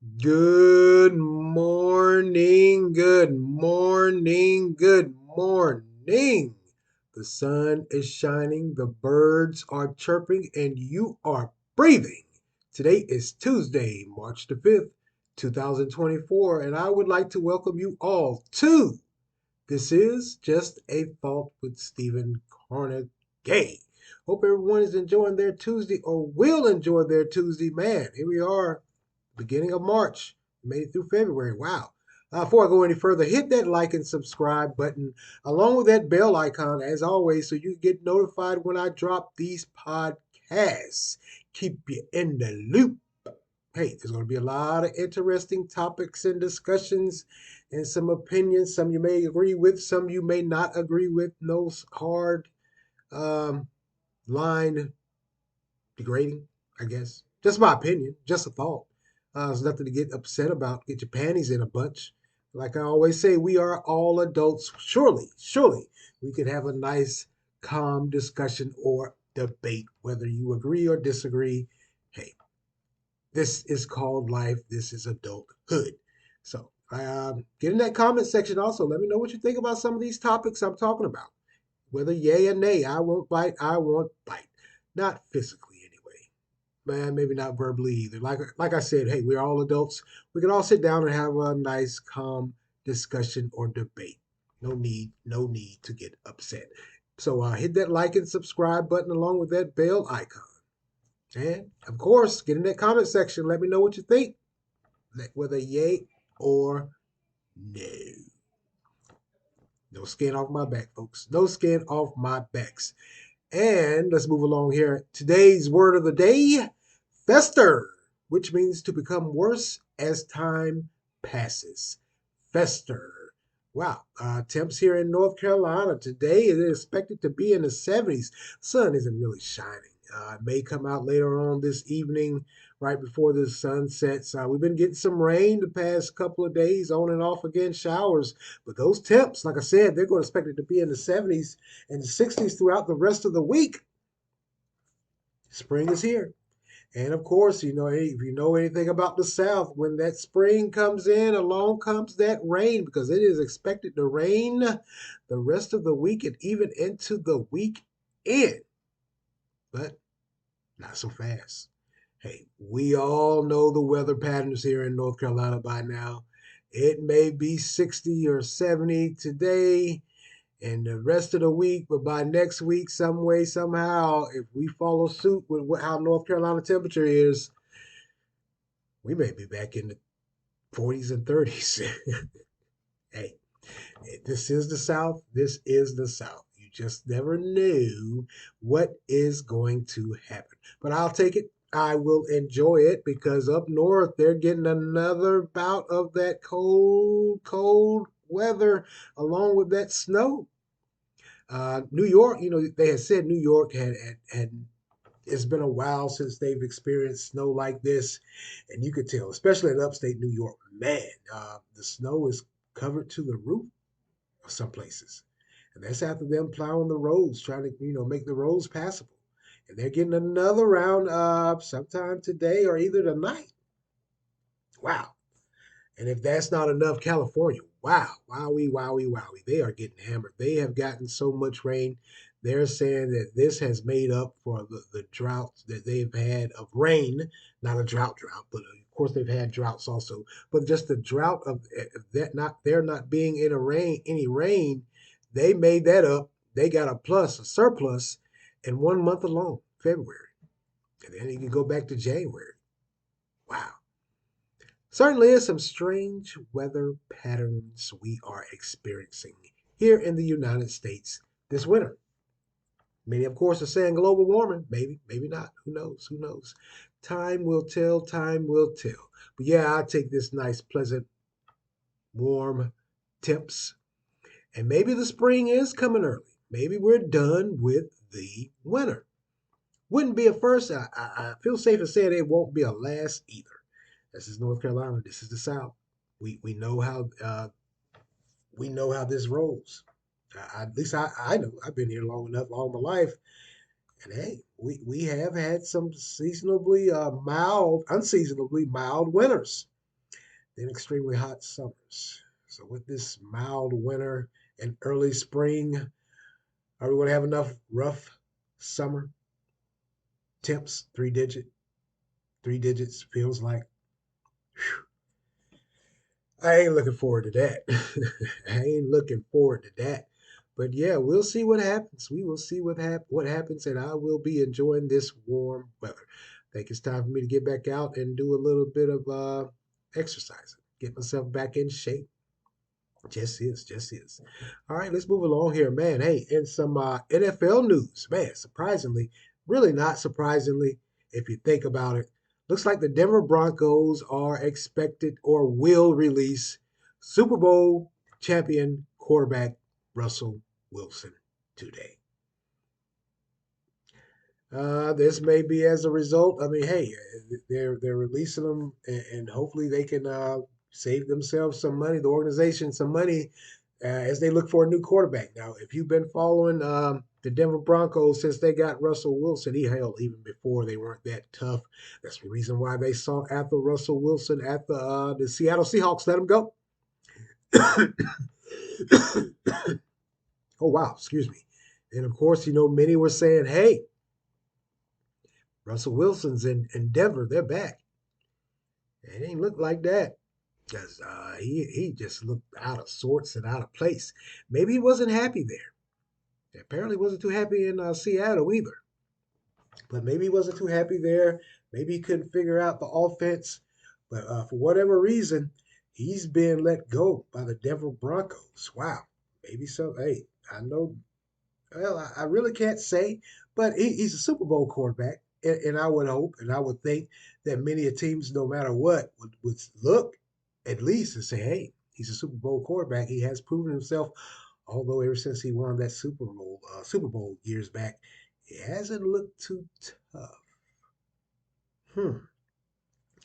Good morning, good morning, good morning. The sun is shining, the birds are chirping, and you are breathing. Today is Tuesday, March the 5th, 2024, and I would like to welcome you all to This Is Just a Thought with Stephen Carnegie. Hope everyone is enjoying their Tuesday or will enjoy their Tuesday. Man, here we are beginning of March, made it through February. Wow. Before I go any further, hit that like and subscribe button along with that bell icon, as always, so you get notified when I drop these podcasts. Keep you in the loop. Hey, there's going to be a lot of interesting topics and discussions and some opinions. Some you may agree with, some you may not agree with. No hard um, line degrading, I guess. Just my opinion, just a thought. There's nothing to get upset about. Get your panties in a bunch. Like I always say, we are all adults. Surely, we could have a nice, calm discussion or debate, whether you agree or disagree. Hey, this is called life. This is adulthood. So, get in that comment section also. Let me know what you think about some of these topics I'm talking about. Whether yay or nay, I won't bite. I won't bite. Not physically, anyway. Man, maybe not verbally either. Like I said, hey, we're all adults. We can all sit down and have a nice, calm discussion or debate. No need to get upset. So hit that like and subscribe button along with that bell icon. And of course, get in that comment section. Let me know what you think, whether yay or no. No skin off my back, folks. No skin off my backs. And let's move along here. Today's word of the day, fester, which means to become worse as time passes. Fester. Wow. Temps here in North Carolina today is expected to be in the 70s. Sun isn't really shining. It may come out later on this evening, right before the sun sets. We've been getting some rain the past couple of days, on and off again, showers. But those temps, like I said, they're going to expect it to be in the 70s and the 60s throughout the rest of the week. Spring is here. And of course, if you know anything about the South, when that spring comes in, along comes that rain because it is expected to rain the rest of the week and even into the weekend. But not so fast. Hey, we all know the weather patterns here in North Carolina by now. It may be 60 or 70 today and the rest of the week, but by next week, some way, somehow, if we follow suit with how North Carolina temperature is, we may be back in the 40s and 30s. Hey, this is the South. This is the South. You just never knew what is going to happen. But I'll take it. I will enjoy it because up north, they're getting another bout of that cold weather along with that snow. New York, they had said New York had it's been a while since they've experienced snow like this, and you could tell, especially in upstate New York, man, the snow is covered to the roof of some places, and that's after them plowing the roads, trying to make the roads passable, and they're getting another round sometime today or either tonight. Wow. And if that's not enough, California, wow, wowie. They are getting hammered. They have gotten so much rain. They're saying that this has made up for the drought that they've had of rain. Not a drought, but of course they've had droughts also. But just the drought of that not there not being any rain, they made that up. They got a surplus in 1 month alone, February. And then you can go back to January. Wow. Certainly is some strange weather patterns we are experiencing here in the United States this winter. Many, of course, are saying global warming. Maybe not. Who knows? Who knows? Time will tell. Time will tell. But yeah, I take this nice, pleasant, warm temps. And maybe the spring is coming early. Maybe we're done with the winter. Wouldn't be a first. I feel safe in saying it won't be a last either. This is North Carolina. This is the South. We know how this rolls. At least I know. I've been here long enough, all my life, and hey, we have had some unseasonably mild winters. then extremely hot summers. So with this mild winter and early spring, are we going to have enough rough summer temps? Three digits feels like. I ain't looking forward to that. I ain't looking forward to that. But yeah, we'll see what happens. We will see what happens, and I will be enjoying this warm weather. I think it's time for me to get back out and do a little bit of exercising, get myself back in shape. Just is. All right, let's move along here, man. Hey, in some NFL news, man, surprisingly, really not surprisingly, if you think about it, looks like the Denver Broncos are expected or will release Super Bowl champion quarterback Russell Wilson today. This may be as a result. I mean, hey, they're releasing them, and hopefully they can save themselves some money, the organization some money, as they look for a new quarterback. Now, if you've been following the Denver Broncos since they got Russell Wilson, hell, even before they weren't that tough. That's the reason why they sought after Russell Wilson at the Seattle Seahawks. Let him go. Oh wow, excuse me. And of course, many were saying, "Hey, Russell Wilson's in Denver. They're back." It ain't look like that because he just looked out of sorts and out of place. Maybe he wasn't happy there. Apparently, wasn't too happy in Seattle either. But maybe he wasn't too happy there. Maybe he couldn't figure out the offense. But for whatever reason, he's been let go by the Denver Broncos. Wow. Maybe so. Hey, I know. Well, I really can't say, but he's a Super Bowl quarterback, and I would hope and I would think that many teams, no matter what, would look at least and say, "Hey, he's a Super Bowl quarterback. He has proven himself." Although ever since he won that Super Bowl years back, it hasn't looked too tough. Hmm.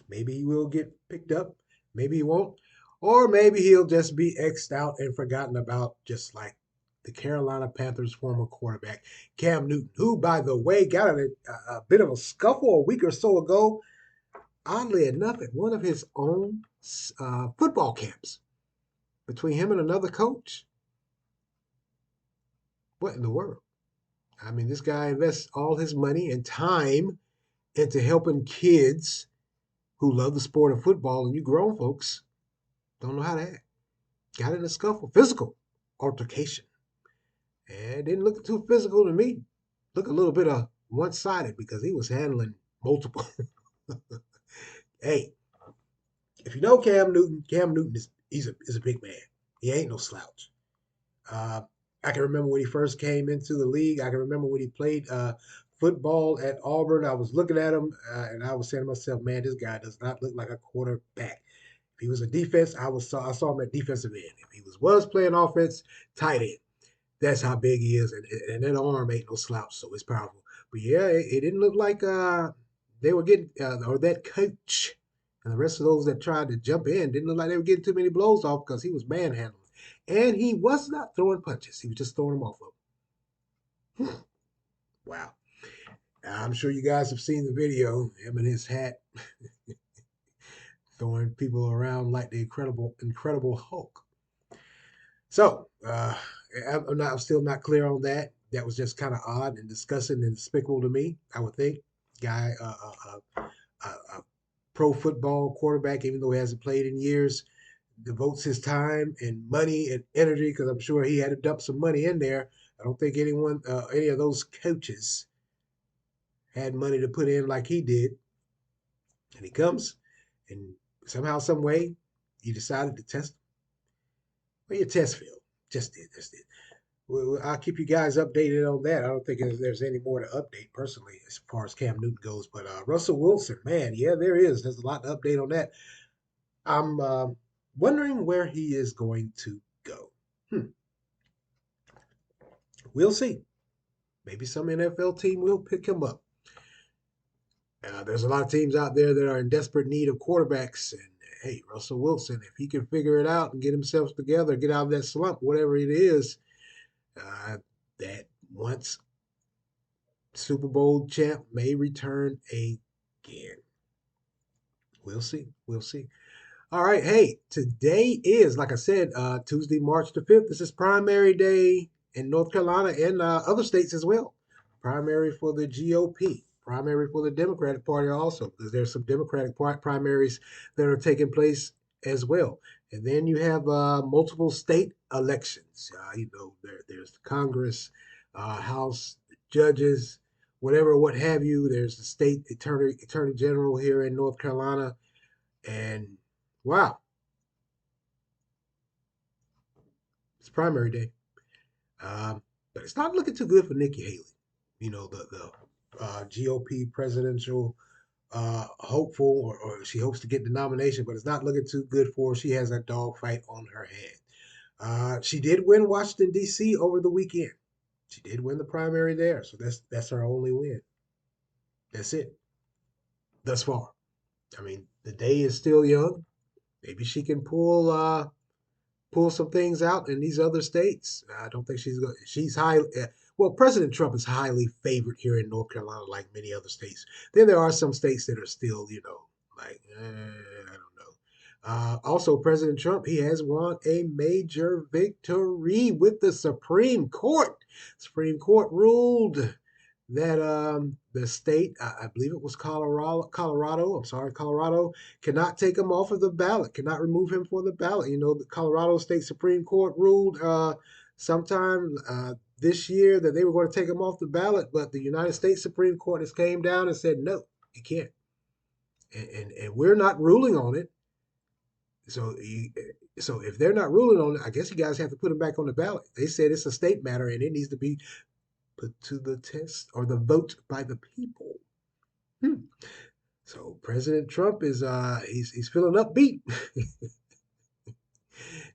Maybe he will get picked up. Maybe he won't. Or maybe he'll just be X'd out and forgotten about, just like the Carolina Panthers' former quarterback, Cam Newton, who, by the way, got in a bit of a scuffle a week or so ago, oddly enough, at one of his own football camps between him and another coach. What in the world? I mean, this guy invests all his money and time into helping kids who love the sport of football, and you grown folks don't know how to act. Got in a scuffle, physical altercation. And it didn't look too physical to me. Look a little bit of one sided because he was handling multiple. Hey, if you know Cam Newton is a big man. He ain't no slouch. Uh, I can remember when he first came into the league. I can remember when he played football at Auburn. I was looking at him and I was saying to myself, man, this guy does not look like a quarterback. If he was a defense, I saw him at defensive end. If he was playing offense, tight end. That's how big he is, and that arm ain't no slouch, so it's powerful. But yeah, it didn't look like they were getting, or that coach and the rest of those that tried to jump in didn't look like they were getting too many blows off because he was manhandling, and he was not throwing punches; he was just throwing them off of him. Wow! I'm sure you guys have seen the video, him in his hat throwing people around like the Incredible Hulk. So I'm still not clear on that. That was just kind of odd and disgusting and despicable to me. I would think guy, a pro football quarterback, even though he hasn't played in years, devotes his time and money and energy because I'm sure he had to dump some money in there. I don't think any of those coaches had money to put in like he did. And he comes, and somehow, some way, he decided to test. Well, your test failed. Just did. Well, I'll keep you guys updated on that. I don't think there's any more to update personally as far as Cam Newton goes. But Russell Wilson, man, yeah, there is. There's a lot to update on that. I'm wondering where he is going to go. Hmm. We'll see. Maybe some NFL team will pick him up. There's a lot of teams out there that are in desperate need of quarterbacks. And hey, Russell Wilson, if he can figure it out and get himself together, get out of that slump, whatever it is, that once Super Bowl champ may return again. We'll see. We'll see. All right. Hey, today is, like I said, Tuesday, March the 5th. This is primary day in North Carolina and other states as well. Primary for the GOP, primary for the Democratic Party also, because there's some Democratic primaries that are taking place as well. And then you have multiple state elections. There's the Congress, House, judges, whatever, what have you. There's the state attorney general here in North Carolina. And wow, it's primary day. But it's not looking too good for Nikki Haley. The GOP presidential hopeful, or she hopes to get the nomination, but it's not looking too good for her. She has a dogfight on her hand. She did win Washington D.C. over the weekend. She did win the primary there, so that's her only win. That's it thus far. I mean, the day is still young. Maybe she can pull some things out in these other states. I don't think she's going. She's high. Well, President Trump is highly favored here in North Carolina, like many other states. Then there are some states that are still, like I don't know. Also, President Trump, he has won a major victory with the Supreme Court. Supreme Court ruled that the state, I believe it was Colorado, I'm sorry, Colorado, cannot take him off of the ballot, cannot remove him from the ballot. The Colorado State Supreme Court ruled sometime this year that they were going to take him off the ballot, but the United States Supreme Court has came down and said, no, you can't. And we're not ruling on it. So so if they're not ruling on it, I guess you guys have to put him back on the ballot. They said it's a state matter and it needs to be put to the test or the vote by the people. Hmm. So President Trump is he's feeling upbeat.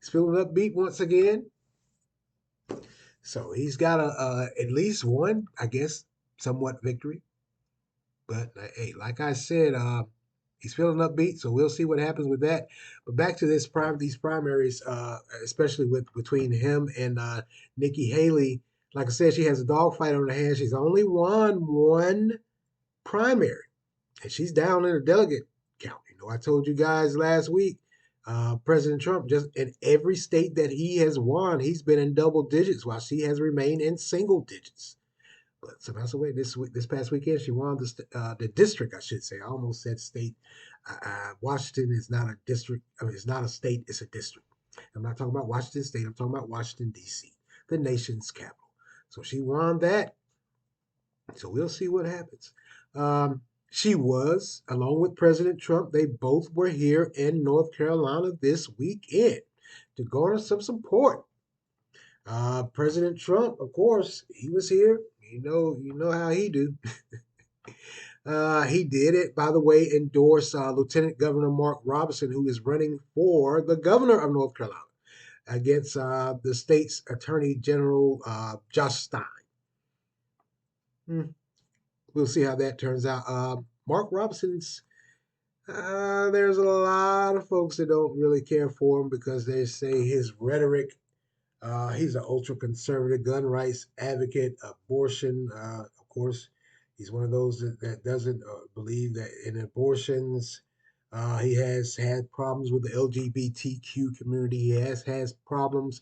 He's feeling upbeat once again. So he's got at least one, I guess, somewhat victory. But hey, like I said, he's feeling upbeat. So we'll see what happens with that. But back to these primaries, especially with between him and Nikki Haley. Like I said, she has a dogfight on her hands. She's only won one primary, and she's down in the delegate count. I told you guys last week, President Trump, just in every state that he has won, he's been in double digits, while she has remained in single digits. But so that's the way this past weekend she won the district, I should say. I almost said state. Washington is not a district. I mean, it's not a state. It's a district. I'm not talking about Washington State. I'm talking about Washington D.C., the nation's capital. So she won that. So we'll see what happens. She was, along with President Trump, they both were here in North Carolina this weekend to garner some support. President Trump, of course, he was here. You know how he do. He did it, by the way, endorse Lieutenant Governor Mark Robinson, who is running for the governor of North Carolina against the state's Attorney General Josh Stein. Hmm. We'll see how that turns out. Mark Robinson's there's a lot of folks that don't really care for him because they say his rhetoric. He's an ultra conservative gun rights advocate, abortion. Of course, he's one of those that doesn't believe that in abortions. He has had problems with the LGBTQ community. Has had problems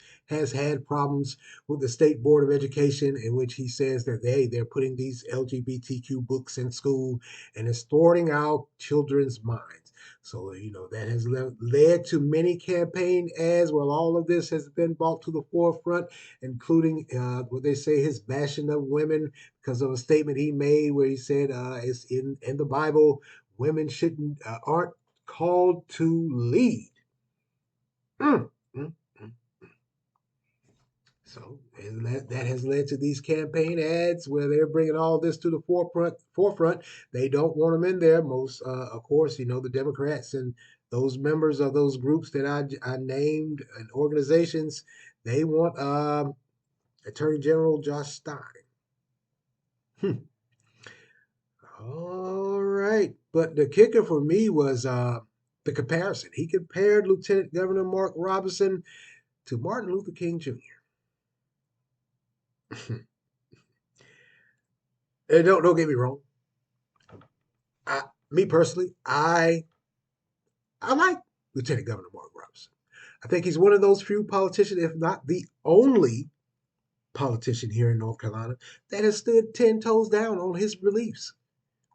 with the State Board of Education, in which he says that they're putting these LGBTQ books in school and it's thwarting our children's minds. So, that has led to many campaign ads. Well, all of this has been brought to the forefront, including what they say his bashing of women because of a statement he made where he said it's in the Bible, women aren't called to lead. Mm, mm, mm. So that has led to these campaign ads where they're bringing all this to the forefront. They don't want them in there. Most, of course, the Democrats and those members of those groups that I named and organizations, they want Attorney General Josh Stein. Hmm. All right. But the kicker for me was the comparison. He compared Lieutenant Governor Mark Robinson to Martin Luther King Jr. And don't get me wrong. Me personally, I like Lieutenant Governor Mark Robinson. I think he's one of those few politicians, if not the only politician here in North Carolina, that has stood 10 toes down on his beliefs,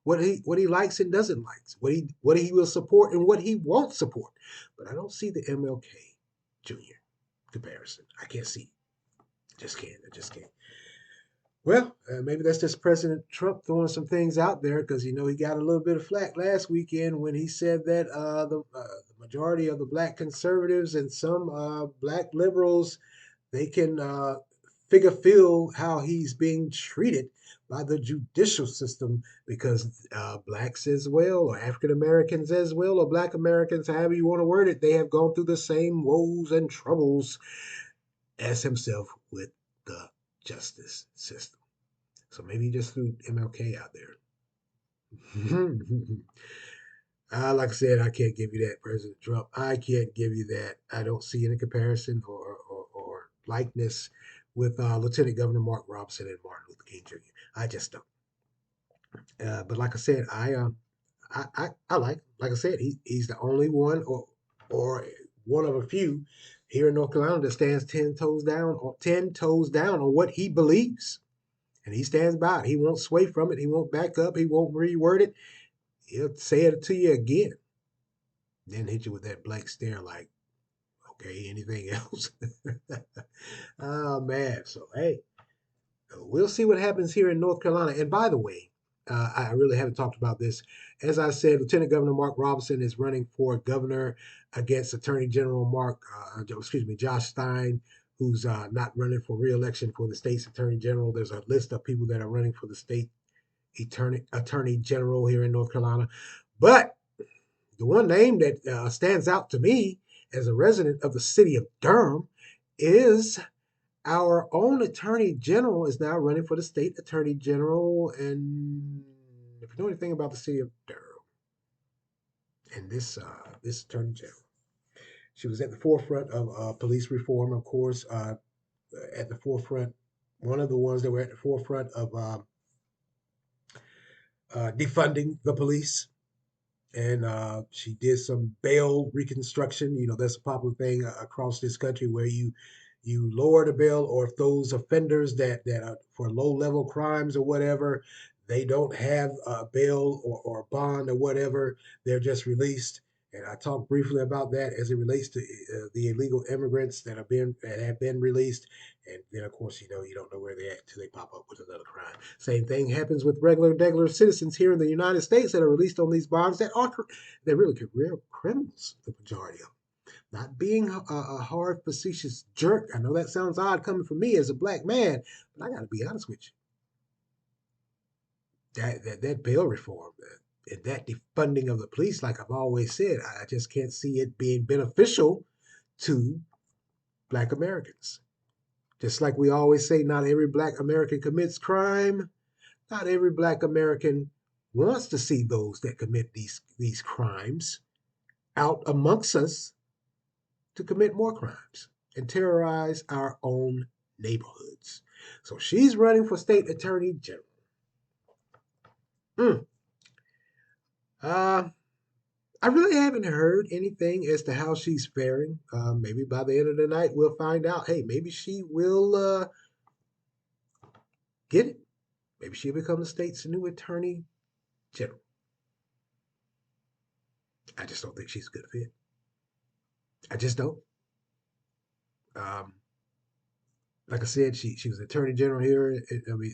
what he likes and doesn't like, what he will support and what he won't support. But I don't see the MLK Jr. comparison. I can't see it. Just can't. I just can't. Well, maybe that's just President Trump throwing some things out there because he got a little bit of flack last weekend when he said that the majority of the black conservatives and some black liberals they can feel how he's being treated by the judicial system because blacks as well, or African Americans as well, or black Americans, however you want to word it, they have gone through the same woes and troubles as himself with the justice system. So maybe he just threw MLK out there. Like I said, I can't give you that, President Trump. I can't give you that. I don't see any comparison or likeness with Lieutenant Governor Mark Robinson and Martin Luther King Jr. I just don't. But like I said, I like I said, he's the only one or one of a few here in North Carolina that stands 10 toes down on what he believes. And he stands by it. He won't sway from it. He won't back up. He won't reword it. He'll say it to you again. Then hit you with that blank stare like, okay, anything else? Oh, man. So, hey, we'll see what happens here in North Carolina. And by the way, I really haven't talked about this. As I said, Lieutenant Governor Mark Robinson is running for governor against Attorney General Josh Stein, who's not running for re-election for the state's Attorney General. There's a list of people that are running for the state Attorney General here in North Carolina. But the one name that stands out to me as a resident of the city of Durham is our own Attorney General is now running for the state Attorney General. And if you know anything about the city of Durham and this Attorney General, she was at the forefront of police reform, of course, at the forefront, one of the ones that were at the forefront of defunding the police. And she did some bail reconstruction. That's a popular thing across this country where you lower the bail, or if those offenders that are for low level crimes or whatever, they don't have bail or bond or whatever, they're just released. And I talked briefly about that as it relates to the illegal immigrants that have been released. And then, of course, you don't know where they're at until they pop up with another crime. Same thing happens with regular citizens here in the United States that are released on these bonds they're really real criminals, the majority of them. Not being a hard, facetious jerk. I know that sounds odd coming from me as a black man, but I got to be honest with you. That bail reform and that defunding of the police, like I've always said, I just can't see it being beneficial to black Americans. Just like we always say, not every black American commits crime. Not every black American wants to see those that commit these crimes out amongst us to commit more crimes and terrorize our own neighborhoods. So she's running for state attorney general. Mm. Uh, I really haven't heard anything as to how she's faring. Maybe by the end of the night we'll find out. Hey, maybe she will get it. Maybe she'll become the state's new attorney general. I just don't think she's a good fit. I just don't. Um, like I said, she was attorney general here. I mean,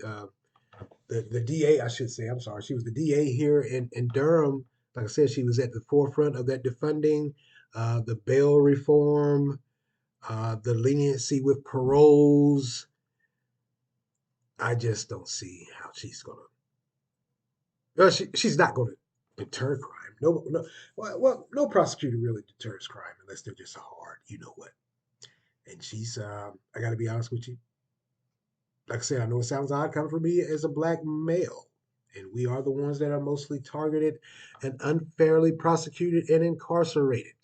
the DA, I should say. I'm sorry, she was the DA here in Durham. Like I said, she was at the forefront of that defunding, the bail reform, the leniency with paroles. I just don't see how she's gonna. Well, she's not going to deter crime. No, no. Well, no prosecutor really deters crime unless they're just a hard, you know what. And she's. I got to be honest with you. Like I said, I know it sounds odd coming from me as a black male, and we are the ones that are mostly targeted and unfairly prosecuted and incarcerated.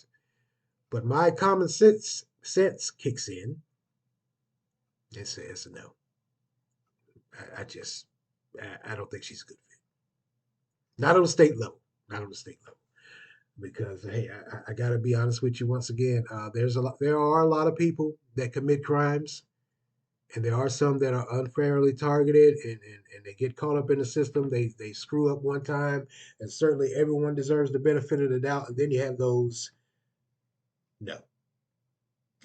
But my common sense kicks in and says no. I don't think she's a good fit. Not on the state level. Not on the state level. because hey, I got to be honest with you once again. There are a lot of people that commit crimes, and there are some that are unfairly targeted, and they get caught up in the system. They screw up one time, and certainly everyone deserves the benefit of the doubt. And then you have those, no,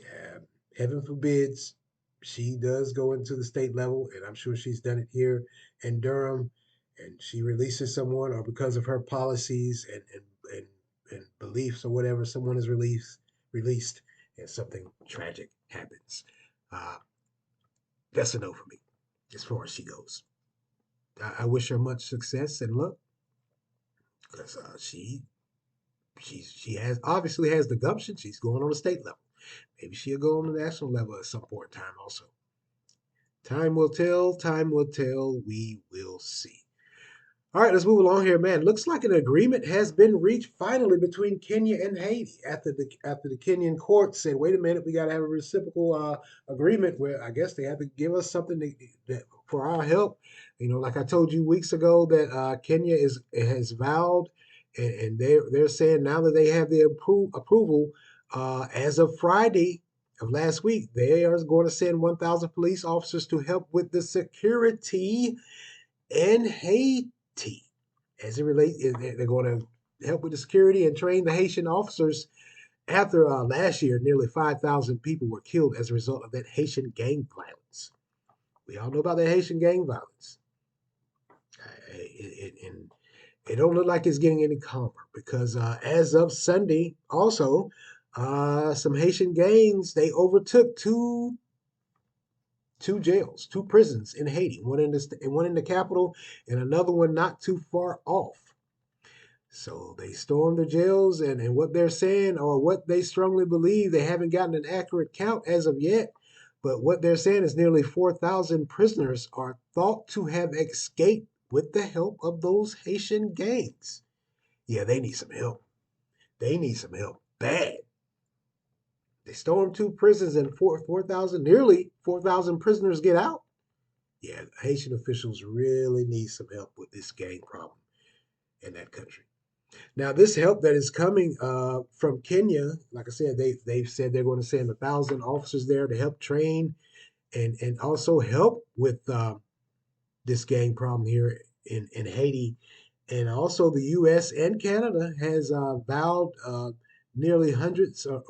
uh, heaven forbids she does go into the state level, and I'm sure she's done it here in Durham, and she releases someone, or because of her policies and beliefs or whatever, someone is released, and something tragic happens. Uh, that's a no for me as far as she goes. I wish her much success and luck because she has obviously has the gumption. She's going on the state level. Maybe she'll go on the national level at some point in time also. Time will tell. Time will tell. We will see. All right, let's move along here, man. Looks like an agreement has been reached finally between Kenya and Haiti after the Kenyan court said, "Wait a minute, we got to have a reciprocal agreement where I guess they have to give us something for our help." You know, like I told you weeks ago that Kenya is has vowed, and they're saying now that they have the approval as of Friday of last week, they are going to send 1,000 police officers to help with the security in Haiti. As it relates, they're going to help with the security and train the Haitian officers. After last year, nearly 5,000 people were killed as a result of that Haitian gang violence. We all know about the Haitian gang violence. And it don't look like it's getting any calmer because as of Sunday, also, some Haitian gangs, they overtook two jails, two prisons in Haiti, one in the capital and another one not too far off. So they stormed the jails, and what they're saying, or what they strongly believe, they haven't gotten an accurate count as of yet, but what they're saying is nearly 4,000 prisoners are thought to have escaped with the help of those Haitian gangs. Yeah, they need some help. They need some help bad. They stormed two prisons and 4,000, nearly 4,000 prisoners get out. Yeah, Haitian officials really need some help with this gang problem in that country. Now, this help that is coming from Kenya, like I said, they've said they're going to send 1,000 officers there to help train and also help with this gang problem here in Haiti. And also, the U.S. and Canada has vowed nearly hundreds of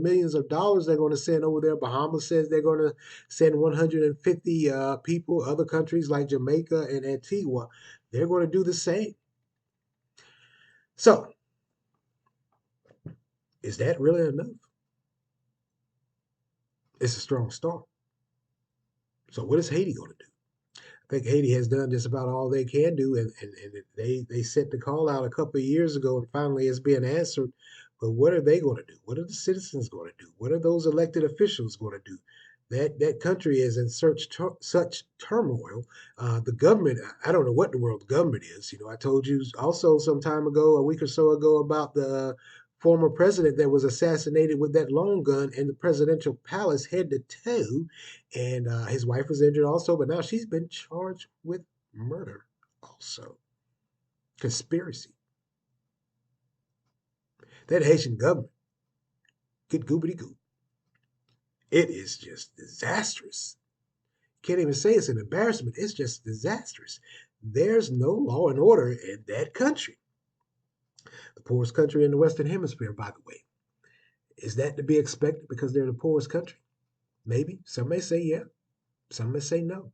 millions of dollars they're going to send over there. Bahamas says they're going to send 150 people. Other countries like Jamaica and Antigua, they're going to do the same. So, is that really enough? It's a strong start. So, what is Haiti going to do? I think Haiti has done just about all they can do, and they set the call out a couple of years ago, and finally it's being answered. But what are they going to do? What are the citizens going to do? What are those elected officials going to do? That country is in such turmoil. The government, I don't know what the world government is. You know, I told you also some time ago, a week or so ago, about the former president that was assassinated with that long gun in the presidential palace, head to toe, and his wife was injured also, but now she's been charged with murder also. Conspiracy. That Haitian government, get goobity goop. It is just disastrous. Can't even say it's an embarrassment. It's just disastrous. There's no law and order in that country. The poorest country in the Western Hemisphere, by the way. Is that to be expected because they're the poorest country? Maybe. Some may say yeah. Some may say no.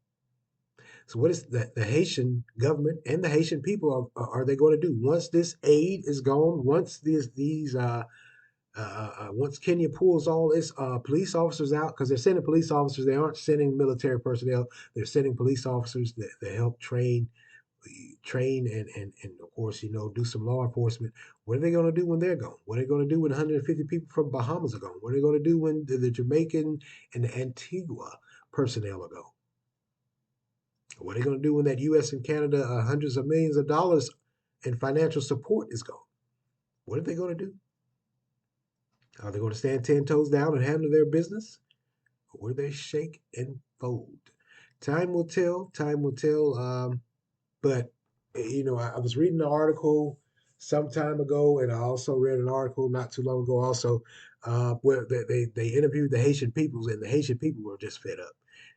So what is the Haitian government and the Haitian people are they going to do once this aid is gone? Once these once Kenya pulls all its police officers out, because they're sending police officers, they aren't sending military personnel. They're sending police officers that help train and of course do some law enforcement. What are they going to do when they're gone? What are they going to do when 150 people from Bahamas are gone? What are they going to do when the Jamaican and the Antigua personnel are gone? What are they going to do when that U.S. and Canada hundreds of millions of dollars in financial support is gone? What are they going to do? Are they going to stand 10 toes down and handle their business? Or will they shake and fold? Time will tell. Time will tell. But, I was reading the article. some time ago, and I also read an article not too long ago also, where they interviewed the Haitian peoples, and the Haitian people were just fed up.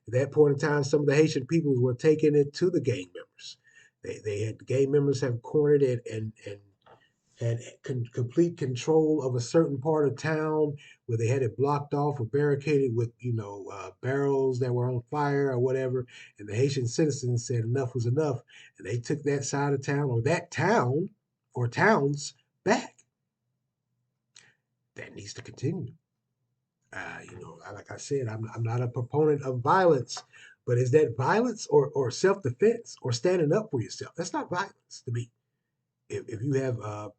At that point in time, some of the Haitian peoples were taking it to the gang members. They had the gang members have cornered it and had complete control of a certain part of town where they had it blocked off or barricaded with barrels that were on fire or whatever. And the Haitian citizens said enough was enough, and they took that side of town or that town or towns back. That needs to continue. Like I said, I'm not a proponent of violence, but is that violence or self defense or standing up for yourself? That's not violence to me. If you have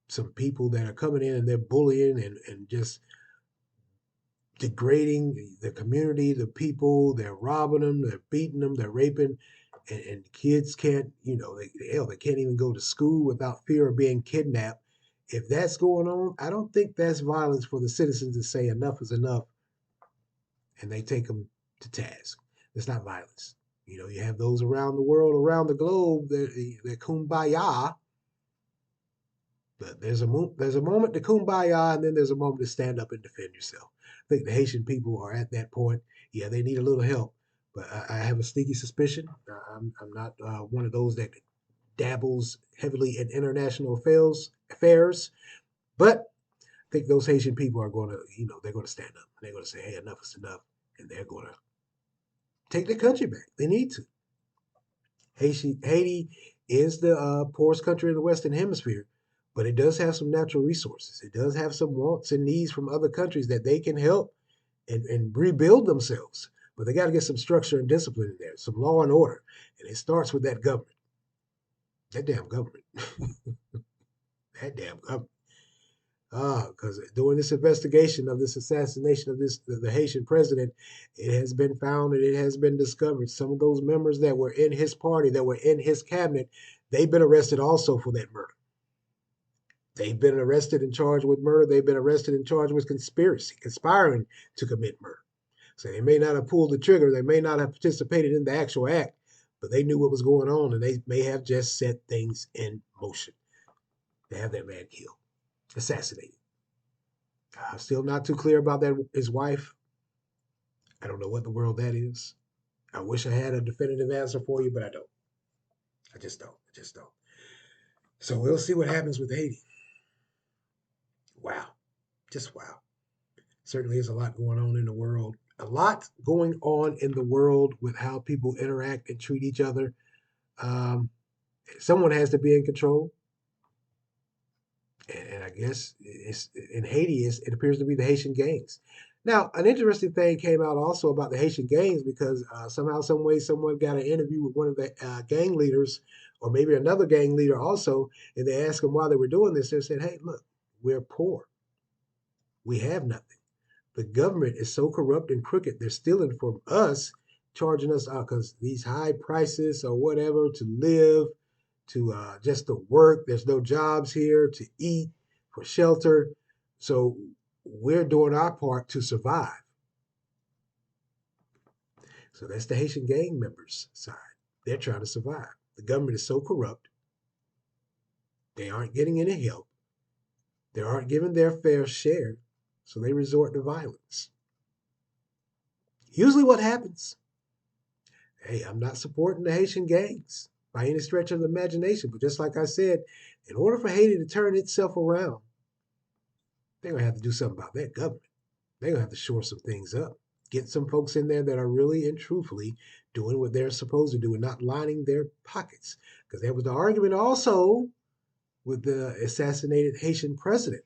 some people that are coming in and they're bullying and just degrading the community, the people. They're robbing them, they're beating them, they're raping, and kids can't, they can't even go to school without fear of being kidnapped. If that's going on, I don't think that's violence for the citizens to say enough is enough, and they take them to task. It's not violence. You have those around the world, around the globe, that kumbaya. But there's a moment to kumbaya, and then there's a moment to stand up and defend yourself. I think the Haitian people are at that point. Yeah, they need a little help, but I have a sneaky suspicion. I'm not one of those that dabbles heavily in international affairs, but I think those Haitian people are going to, they're going to stand up. They're going to say, "Hey, enough is enough," and they're going to take their country back. They need to. Haiti is the poorest country in the Western Hemisphere, but it does have some natural resources. It does have some wants and needs from other countries that they can help and rebuild themselves. But they got to get some structure and discipline in there, some law and order. And it starts with that government. That damn government. That damn government. Because during this investigation of this assassination of the Haitian president, it has been found and it has been discovered some of those members that were in his party, that were in his cabinet, they've been arrested also for that murder. They've been arrested and charged with murder. They've been arrested and charged with conspiracy, conspiring to commit murder. So they may not have pulled the trigger, they may not have participated in the actual act, but they knew what was going on and they may have just set things in motion to have that man killed, assassinated. I'm still not too clear about that. His wife. I don't know what the world that is. I wish I had a definitive answer for you, but I don't. I just don't. I just don't. So we'll see what happens with Haiti. Wow. Just wow. Certainly is a lot going on in the world. A lot going on in the world with how people interact and treat each other. Um, Someone has to be in control. And I guess it's in Haiti. It appears to be the Haitian gangs. Now, an interesting thing came out also about the Haitian gangs because somehow, some way, someone got an interview with one of the gang leaders, or maybe another gang leader also, and they asked them why they were doing this. They said, "Hey, look, we're poor. We have nothing. The government is so corrupt and crooked. They're stealing from us, charging us out because these high prices or whatever to live." To just to work. There's no jobs here to eat, for shelter. So we're doing our part to survive. So that's the Haitian gang members' side. They're trying to survive. The government is so corrupt. They aren't getting any help. They aren't given their fair share. So they resort to violence. Usually, what happens? Hey, I'm not supporting the Haitian gangs by any stretch of the imagination. But just like I said, in order for Haiti to turn itself around, they're going to have to do something about that government. They're going to have to shore some things up. Get some folks in there that are really and truthfully doing what they're supposed to do and not lining their pockets. Because there was the argument also with the assassinated Haitian president.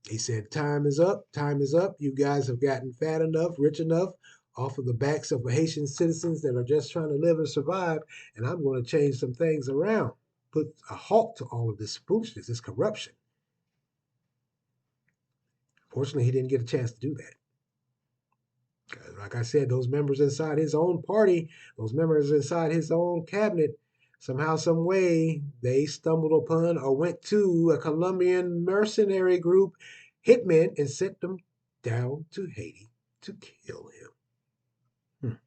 He said, "Time is up. Time is up. You guys have gotten fat enough, rich enough off of the backs of Haitian citizens that are just trying to live and survive. And I'm going to change some things around, put a halt to all of this foolishness, this corruption." Fortunately, he didn't get a chance to do that. Like I said, those members inside his own party, those members inside his own cabinet, somehow, some way, they stumbled upon or went to a Colombian mercenary group, hitmen, and sent them down to Haiti to kill him. Hmm.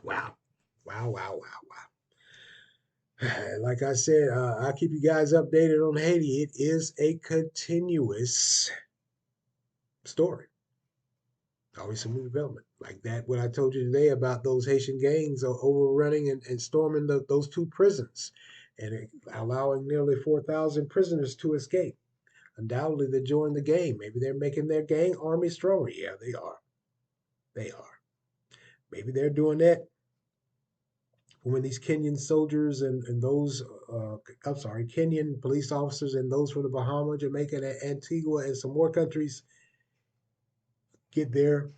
Wow. Wow, wow, wow, wow. Like I said, I'll keep you guys updated on Haiti. It is a continuous story. Always some new development. Like that, what I told you today about those Haitian gangs overrunning and storming those two prisons and allowing nearly 4,000 prisoners to escape. Undoubtedly, they joined the game. Maybe they're making their gang army stronger. Yeah, they are. They are. Maybe they're doing that when these Kenyan soldiers and those, I'm sorry, Kenyan police officers and those from the Bahamas, Jamaica, and Antigua, and some more countries get there,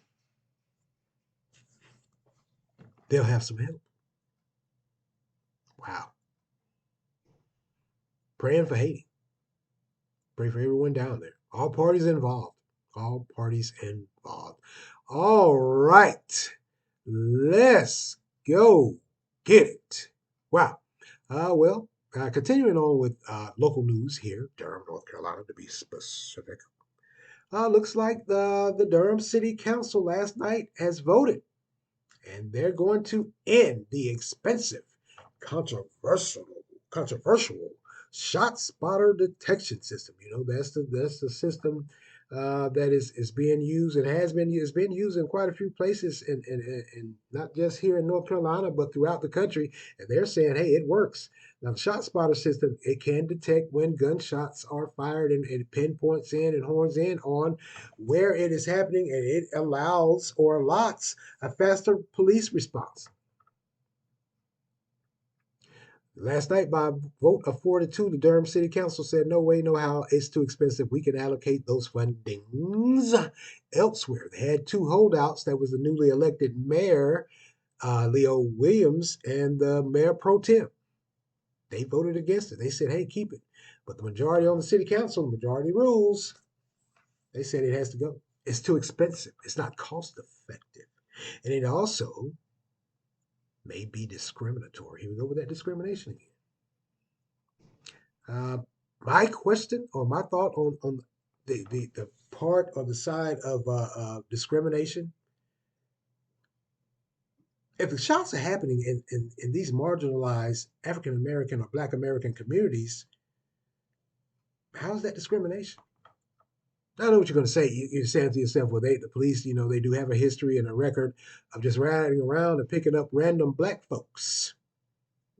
they'll have some help. Wow. Praying for Haiti. Pray for everyone down there. All parties involved. All parties involved. All right. Let's go get it. Wow. Continuing on with local news here, Durham, North Carolina, to be specific. Looks like the Durham City Council last night has voted, and they're going to end the expensive, controversial, controversial shot spotter detection system. You know, that's the system that is being used and has been used, been used in quite a few places, and not just here in North Carolina, but throughout the country. And they're saying, hey, it works. Now, the shot spotter system, it can detect when gunshots are fired, and it pinpoints in and horns in on where it is happening, and it allows or allots a faster police response. Last night, by a vote of 4-2, the Durham City Council said, no way, no how, it's too expensive. We can allocate those fundings elsewhere. They had two holdouts. That was the newly elected mayor, Leo Williams, and the mayor pro tem. They voted against it. They said, hey, keep it. But the majority on the city council, the majority rules, they said it has to go. It's too expensive. It's not cost effective. And it also may be discriminatory. Here we go with that discrimination again. Uh, my question or my thought on the part or the side of discrimination, if the shots are happening in these marginalized African American or Black American communities, how is that discrimination? I know what you're going to say. You're saying to yourself, well, the police, they do have a history and a record of just riding around and picking up random black folks.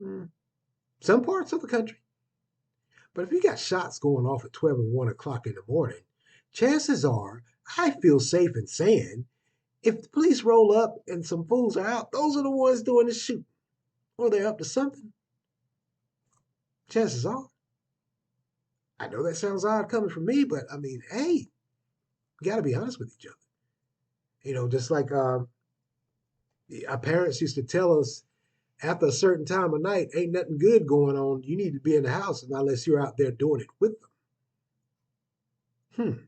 Hmm. Some parts of the country. But if you got shots going off at 12 and 1 o'clock in the morning, chances are, I feel safe in saying, if the police roll up and some fools are out, those are the ones doing the shooting. Or they're up to something. Chances are. I know that sounds odd coming from me, but I mean, hey, we got to be honest with each other. Just like our parents used to tell us, after a certain time of night, ain't nothing good going on. You need to be in the house unless you're out there doing it with them. Hmm.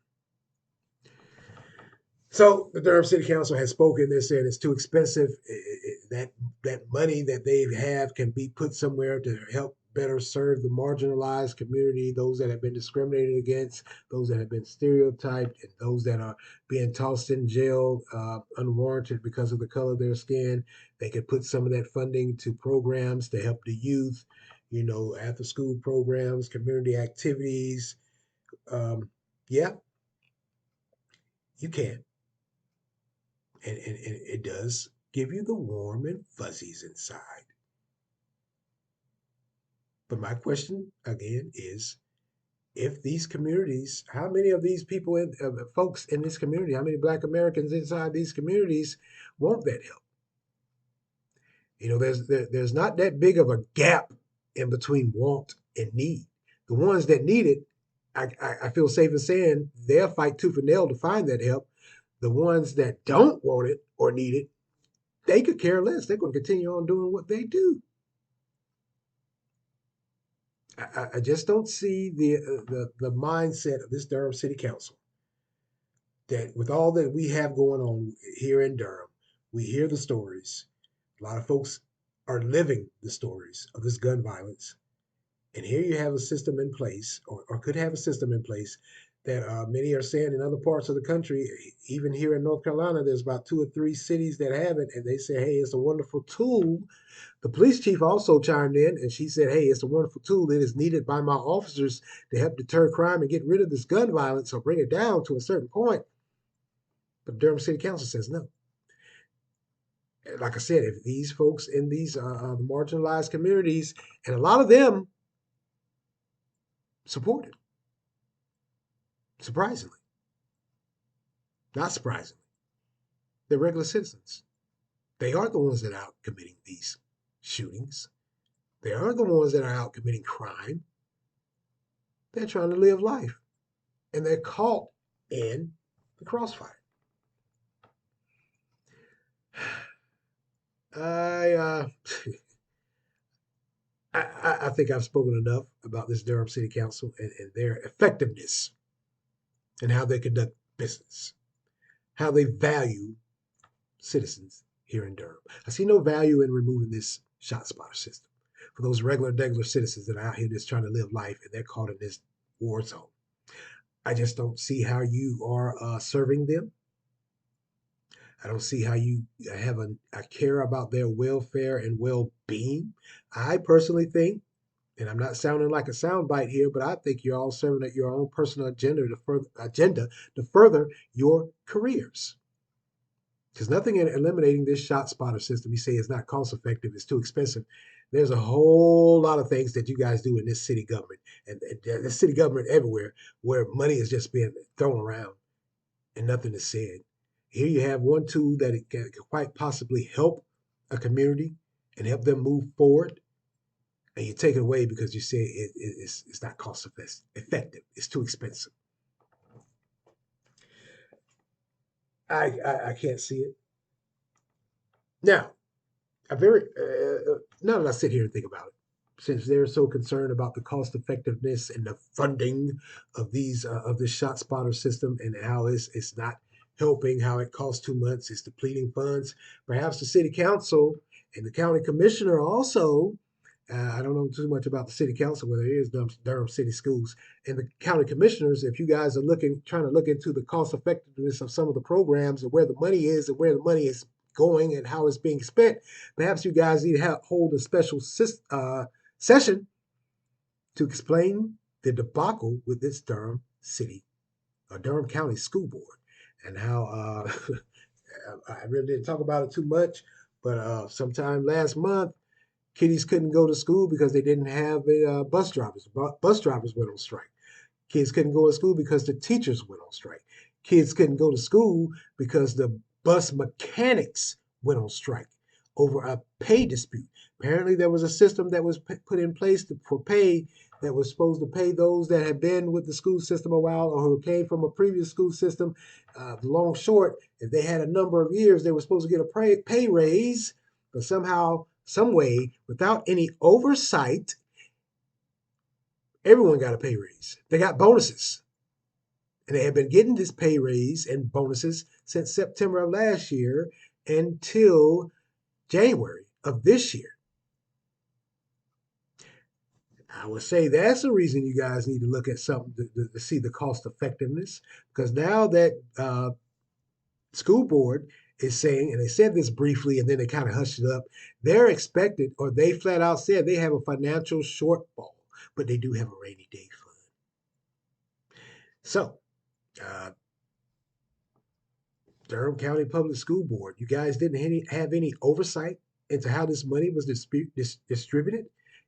So the Durham City Council has spoken. They're saying it's too expensive. That money that they have can be put somewhere to help better serve the marginalized community, those that have been discriminated against, those that have been stereotyped, and those that are being tossed in jail unwarranted because of the color of their skin. They could put some of that funding to programs to help the youth, after school programs, community activities. Yeah, you can. And it does give you the warm and fuzzies inside. But my question again is, if these communities, how many of these people, folks in this community, how many Black Americans inside these communities want that help? There's not that big of a gap in between want and need. The ones that need it, I feel safe in saying they'll fight tooth and nail to find that help. The ones that don't want it or need it, they could care less. They're going to continue on doing what they do. I just don't see the mindset of this Durham City Council that with all that we have going on here in Durham, we hear the stories. A lot of folks are living the stories of this gun violence. And here you have a system in place, or could have a system in place, that many are saying in other parts of the country, even here in North Carolina, there's about two or three cities that have it, and they say, hey, it's a wonderful tool. The police chief also chimed in and she said, hey, it's a wonderful tool that is needed by my officers to help deter crime and get rid of this gun violence or bring it down to a certain point. But Durham City Council says no. Like I said, if these folks in these marginalized communities, and a lot of them support it, surprisingly, not surprisingly, they're regular citizens. They aren't the ones that are out committing these shootings. They aren't the ones that are out committing crime. They're trying to live life, and they're caught in the crossfire. I, uh, I think I've spoken enough about this Durham City Council and their effectiveness and how they conduct business, how they value citizens here in Durham. I see no value in removing this shot spotter system for those regular citizens that are out here just trying to live life and they're caught in this war zone. I just don't see how you are serving them. I don't see how you have a care about their welfare and well-being. I personally think, and I'm not sounding like a soundbite here, but I think you're all serving at your own personal agenda to further your careers. Because nothing in eliminating this shot spotter system, you say, is not cost effective, it's too expensive. There's a whole lot of things that you guys do in this city government and the city government everywhere where money is just being thrown around and nothing is said. Here you have one tool that it can quite possibly help a community and help them move forward, and you take it away because you say it's not cost effective. It's too expensive. I can't see it. Now, I very now that I sit here and think about it, since they're so concerned about the cost effectiveness and the funding of these of this shot spotter system and how it's not helping, how it costs too much, it's depleting funds. Perhaps the city council and the county commissioner also. I don't know too much about the city council, whether it is Durham City Schools and the county commissioners. If you guys are trying to look into the cost effectiveness of some of the programs and where the money is and where the money is going and how it's being spent, perhaps you guys need to hold a special session to explain the debacle with this Durham City or Durham County School Board and how I really didn't talk about it too much, but sometime last month, kiddies couldn't go to school because they didn't have bus drivers. Bus drivers went on strike. Kids couldn't go to school because the teachers went on strike. Kids couldn't go to school because the bus mechanics went on strike over a pay dispute. Apparently, there was a system that was put in place for pay that was supposed to pay those that had been with the school system a while or who came from a previous school system. Long short, if they had a number of years, they were supposed to get a pay raise, but somehow, some way, without any oversight, everyone got a pay raise. They got bonuses. And they have been getting this pay raise and bonuses since September of last year until January of this year. I would say that's the reason you guys need to look at something to see the cost effectiveness. Because now that school board is saying, and they said this briefly and then they kind of hushed it up, they're expected, or they flat out said they have a financial shortfall, but they do have a rainy day fund. So, uh, Durham County Public School Board, you guys didn't have any oversight into how this money was distributed.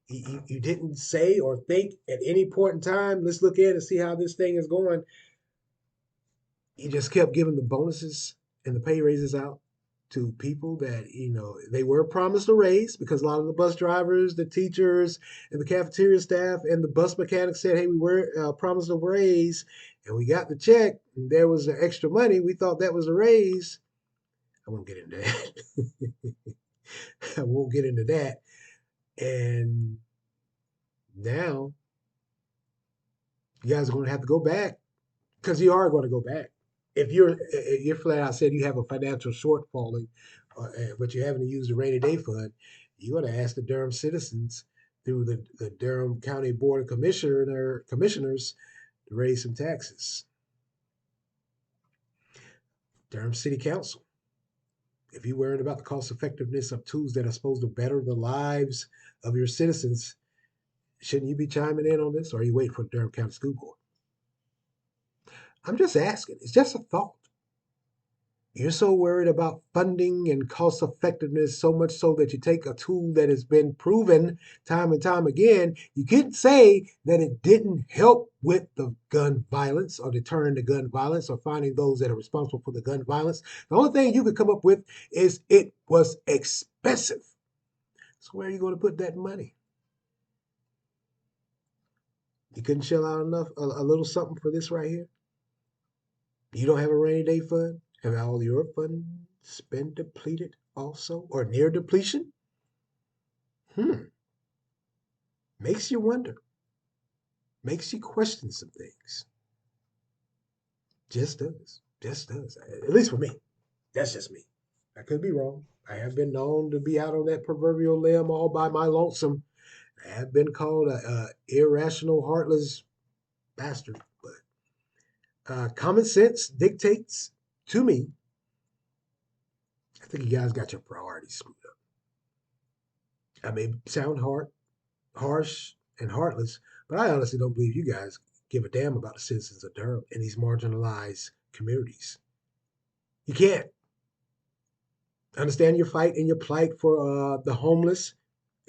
You didn't say or think at any point in time, let's look at and see how this thing is going. You just kept giving the bonuses and the pay raises out to people that, they were promised a raise because a lot of the bus drivers, the teachers, and the cafeteria staff and the bus mechanics said, hey, we were promised a raise and we got the check and there was extra money. We thought that was a raise. I won't get into that. I won't get into that. And now you guys are going to have to go back because you are going to go back. If you're flat out said you have a financial shortfall, but you haven't used the rainy day fund, you're going to ask the Durham citizens through the Durham County Board of Commissioners to raise some taxes. Durham City Council, if you're worried about the cost effectiveness of tools that are supposed to better the lives of your citizens, shouldn't you be chiming in on this, or are you waiting for the Durham County School Board? I'm just asking. It's just a thought. You're so worried about funding and cost effectiveness, so much so that you take a tool that has been proven time and time again. You can't say that it didn't help with the gun violence or deterring the gun violence or finding those that are responsible for the gun violence. The only thing you could come up with is it was expensive. So where are you going to put that money? You couldn't shell out enough, a little something for this right here? You don't have a rainy day fund? Have all your funds been depleted also or near depletion? Hmm. Makes you wonder. Makes you question some things. Just does. Just does. At least for me. That's just me. I could be wrong. I have been known to be out on that proverbial limb all by my lonesome. I have been called a irrational, heartless bastard. But common sense dictates to me. I think you guys got your priorities screwed up. I may sound harsh and heartless, but I honestly don't believe you guys give a damn about the citizens of Durham in these marginalized communities. You can't. I understand your fight and your plight for the homeless,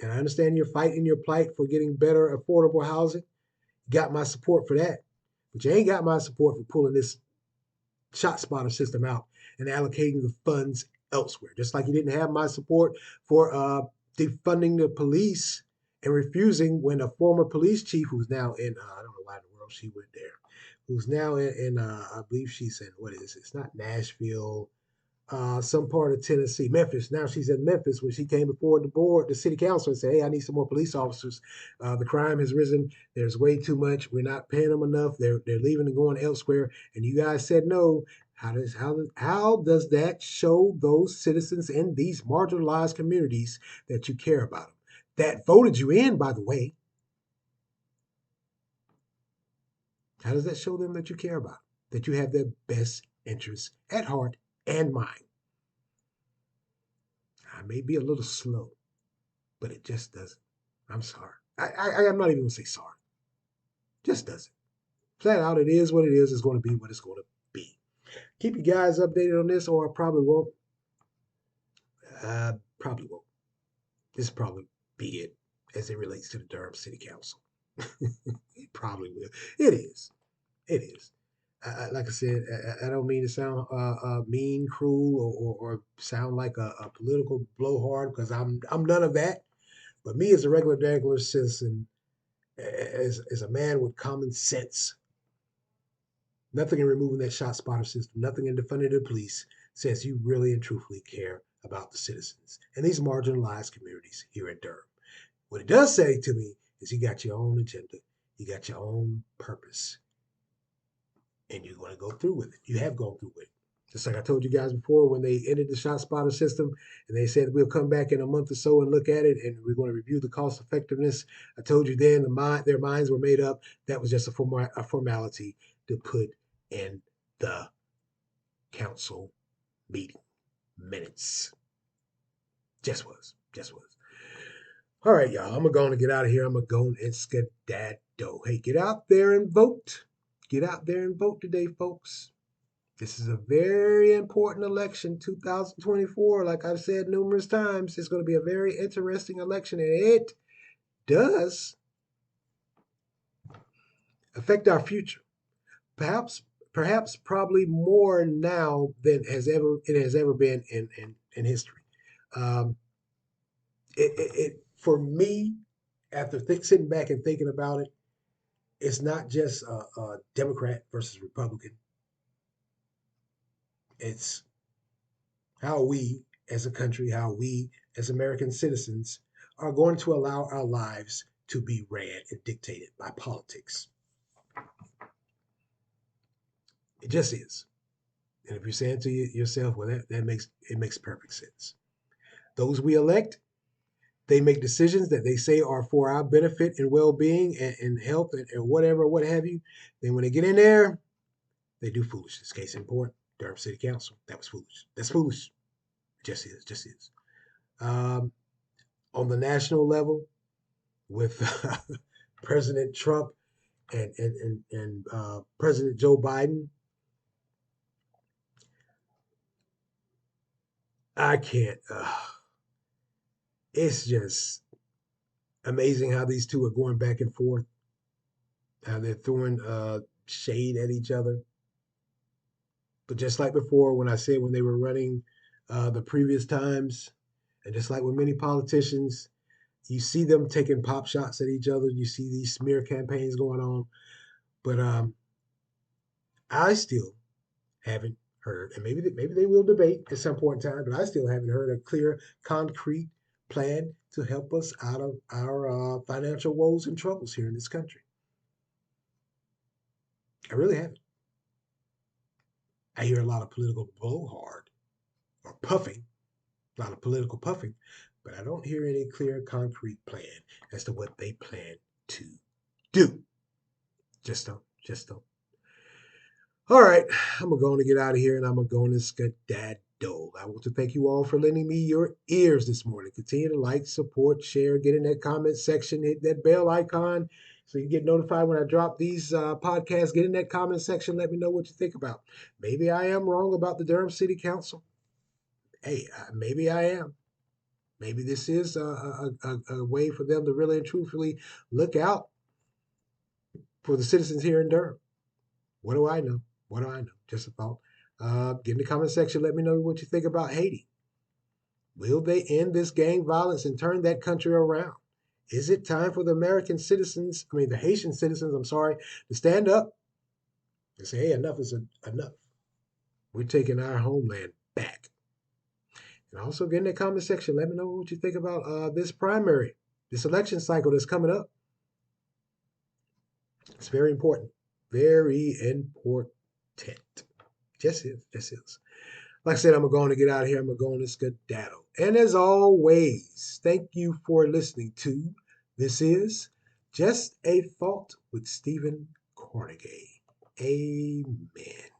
and I understand your fight and your plight for getting better affordable housing. You got my support for that, but you ain't got my support for pulling this shot spotter system out and allocating the funds elsewhere. Just like you didn't have my support for defunding the police and refusing when a former police chief who's now in, I don't know why in the world she went there, who's now I believe she's in, what is it? It's not Nashville, some part of Tennessee, Memphis. Now she's in Memphis when she came before the board, the city council, and said, "Hey, I need some more police officers. The crime has risen. There's way too much. We're not paying them enough. They're leaving and going elsewhere." And you guys said no. How does that show those citizens in these marginalized communities that you care about them? That voted you in, by the way. How does that show them that you care about them? That you have their best interests at heart and mind? I may be a little slow, but it just doesn't. I'm sorry. I'm not even going to say sorry. Just doesn't. Flat out, it is what it is. It's going to be what it's going to be. Keep you guys updated on this, or I probably won't. Probably won't. This probably be it as it relates to the Durham City Council. It probably will. It is. It is. Like I said, I don't mean to sound mean, cruel, or sound like a political blowhard because I'm none of that. But me as a regular citizen, as a man with common sense, nothing in removing that shot spotter system, nothing in defunding the police says you really and truthfully care about the citizens and these marginalized communities here in Durham. What it does say to me is you got your own agenda, you got your own purpose, and you're going to go through with it. You have gone through with it. Just like I told you guys before, when they ended the shot spotter system and they said we'll come back in a month or so and look at it and we're going to review the cost effectiveness. I told you then their minds were made up. That was just a formality to put in the council meeting minutes. Just was. Just was. All right, y'all. I'm going to get out of here. I'm going to go and skedaddle. Hey, get out there and vote. Get out there and vote today, folks. This is a very important election, 2024. Like I've said numerous times, it's going to be a very interesting election, and it does affect our future. Perhaps, probably more now than it has ever been in history. Um, for me, after sitting back and thinking about it, it's not just a Democrat versus Republican. It's how we as a country, how we as American citizens are going to allow our lives to be ran and dictated by politics. It just is. And if you're saying to yourself, well, that makes perfect sense. Those we elect, They make decisions that they say are for our benefit and well-being and health and whatever, what have you. Then when they get in there, they do foolishness. Case in point, Durham City Council. That was foolish. That's foolish. Just is. Just is. Um, on the national level, with President Trump and President Joe Biden, I can't. It's just amazing how these two are going back and forth, how they're throwing shade at each other. But just like before, when I said when they were running the previous times, and just like with many politicians, you see them taking pop shots at each other. You see these smear campaigns going on. But I still haven't heard, and maybe they will debate at some point in time, but I still haven't heard a clear, concrete plan to help us out of our financial woes and troubles here in this country. I really haven't. I hear a lot of political blowhard or puffing, a lot of political puffing, but I don't hear any clear, concrete plan as to what they plan to do. Just don't. Just don't. All right, I'm going to get out of here and I'm going to skedaddle. I want to thank you all for lending me your ears this morning. Continue to like, support, share, get in that comment section, hit that bell icon so you get notified when I drop these podcasts. Get in that comment section. Let me know what you think about. Maybe I am wrong about the Durham City Council. Hey, maybe I am. Maybe this is a way for them to really and truthfully look out for the citizens here in Durham. What do I know? What do I know? Just a thought. Get in the comment section. Let me know what you think about Haiti. Will they end this gang violence and turn that country around? Is it time for the American citizens, the Haitian citizens, I'm sorry, to stand up and say, hey, enough is enough. We're taking our homeland back. And also get in the comment section. Let me know what you think about this primary, this election cycle that's coming up. It's very important. Very important. Just is. Just is. Like I said, I'm going to get out of here. I'm going to skedaddle. And as always, thank you for listening to This Is Just a Thought with Stephen Carnegie. Amen.